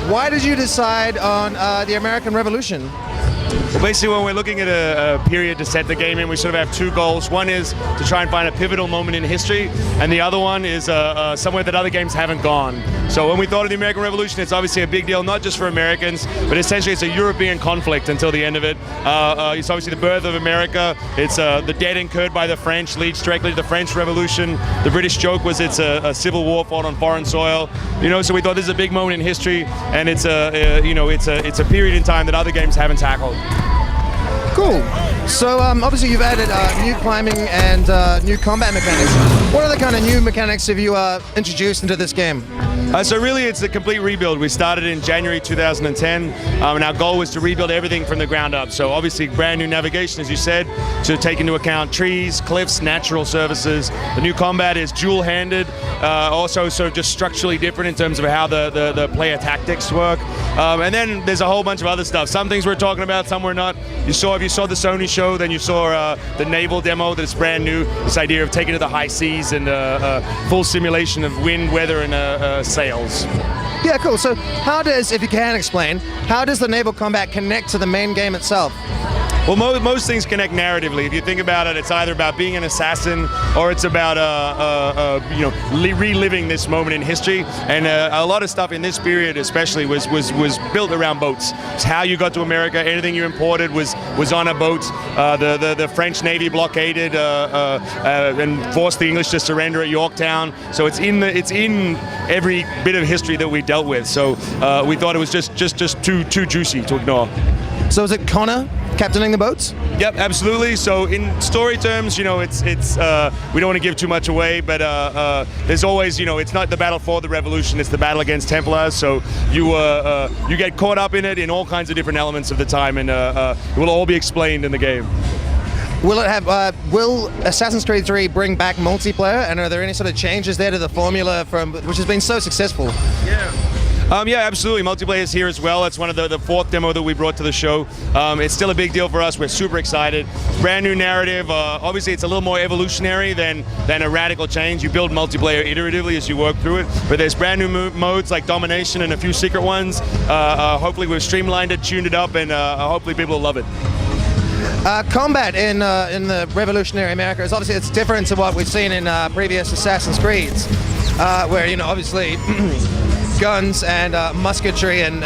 why did you decide on the American Revolution? Well, basically, when we're looking at a period to set the game in, we sort of have two goals. One is to try and find a pivotal moment in history, and the other one is somewhere that other games haven't gone. So when we thought of the American Revolution, it's obviously a big deal, not just for Americans, but essentially it's a European conflict until the end of it. It's obviously the birth of America. It's the debt incurred by the French leads directly to the French Revolution. The British joke was it's a civil war fought on foreign soil. So we thought this is a big moment in history, and it's it's a period in time that other games haven't tackled. Cool. So obviously you've added new climbing and new combat mechanics. What other kind of new mechanics have you introduced into this game? So really it's a complete rebuild. We started in January 2010 and our goal was to rebuild everything from the ground up. So obviously brand new navigation, as you said, to take into account trees, cliffs, natural surfaces. The new combat is dual-handed, also sort of just structurally different in terms of how the player tactics work. And then there's a whole bunch of other stuff. Some things we're talking about, some we're not. If you saw the Sony show, then you saw the naval demo that's brand new. This idea of taking to the high seas and full simulation of wind, weather, and sails. Yeah, cool. So how does, if you can explain, how does the naval combat connect to the main game itself? Well, most things connect narratively. If you think about it, it's either about being an assassin or it's about reliving this moment in history. And a lot of stuff in this period, especially, was built around boats. It's how you got to America. Anything you imported was on a boat. The French Navy blockaded and forced the English to surrender at Yorktown. So it's in every bit of history that we dealt with. So we thought it was just too juicy to ignore. So is it Connor captaining the boats? Yep, absolutely. So in story terms, it's we don't want to give too much away, but there's always, it's not the battle for the revolution, it's the battle against Templars. So you get caught up in it in all kinds of different elements of the time, and it will all be explained in the game. Will it have? Will Assassin's Creed 3 bring back multiplayer? And are there any sort of changes there to the formula which has been so successful? Yeah, absolutely. Multiplayer is here as well. It's one of the fourth demo that we brought to the show. It's still a big deal for us. We're super excited. Brand new narrative. Obviously, it's a little more evolutionary than a radical change. You build multiplayer iteratively as you work through it. But there's brand new modes like domination and a few secret ones. Hopefully, we've streamlined it, tuned it up, and hopefully people will love it. Combat in the revolutionary America is obviously it's different to what we've seen in previous Assassin's Creeds, where obviously. Guns and musketry and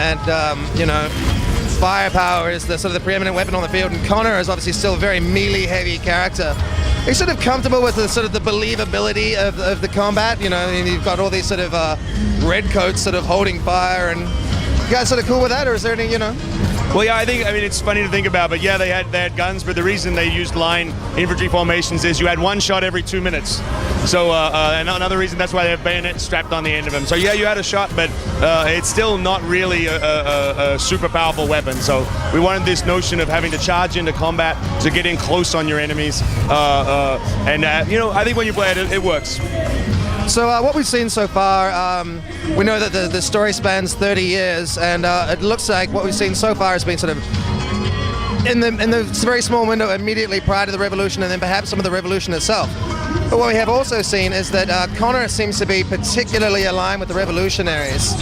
firepower is the sort of the preeminent weapon on the field, and Connor is obviously still a very melee-heavy character. Are you sort of comfortable with the sort of the believability of the combat? And you've got all these sort of red coats sort of holding fire, and you guys sort of cool with that, or is there any Well, yeah, I mean, it's funny to think about, but yeah, they had guns, but the reason they used line infantry formations is you had one shot every 2 minutes. So, and another reason, that's why they have bayonets strapped on the end of them. So yeah, you had a shot, but it's still not really a super powerful weapon. So we wanted this notion of having to charge into combat to get in close on your enemies. I think when you play it, it works. So what we've seen so far, we know that the story spans 30 years, and it looks like what we've seen so far has been sort of in the very small window immediately prior to the revolution, and then perhaps some of the revolution itself. But what we have also seen is that Connor seems to be particularly aligned with the revolutionaries.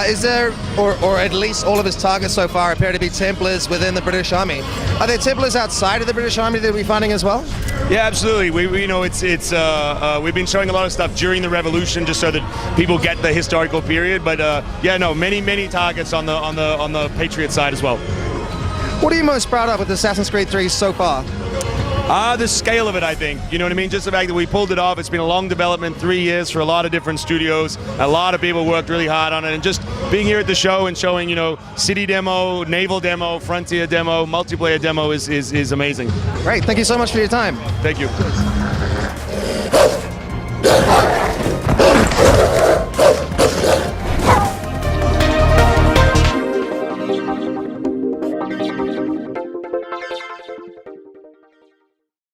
Is there, or at least all of his targets so far appear to be Templars within the British Army. Are there Templars outside of the British Army that we're finding as well? Yeah, absolutely. We've been showing a lot of stuff during the revolution just so that people get the historical period. But many targets on the Patriot side as well. What are you most proud of with Assassin's Creed 3 so far? The scale of it, I think. You know what I mean? Just the fact that we pulled it off. It's been a long development, 3 years for a lot of different studios. A lot of people worked really hard on it. And just being here at the show and showing, city demo, naval demo, frontier demo, multiplayer demo is amazing. Great. Thank you so much for your time. Thank you.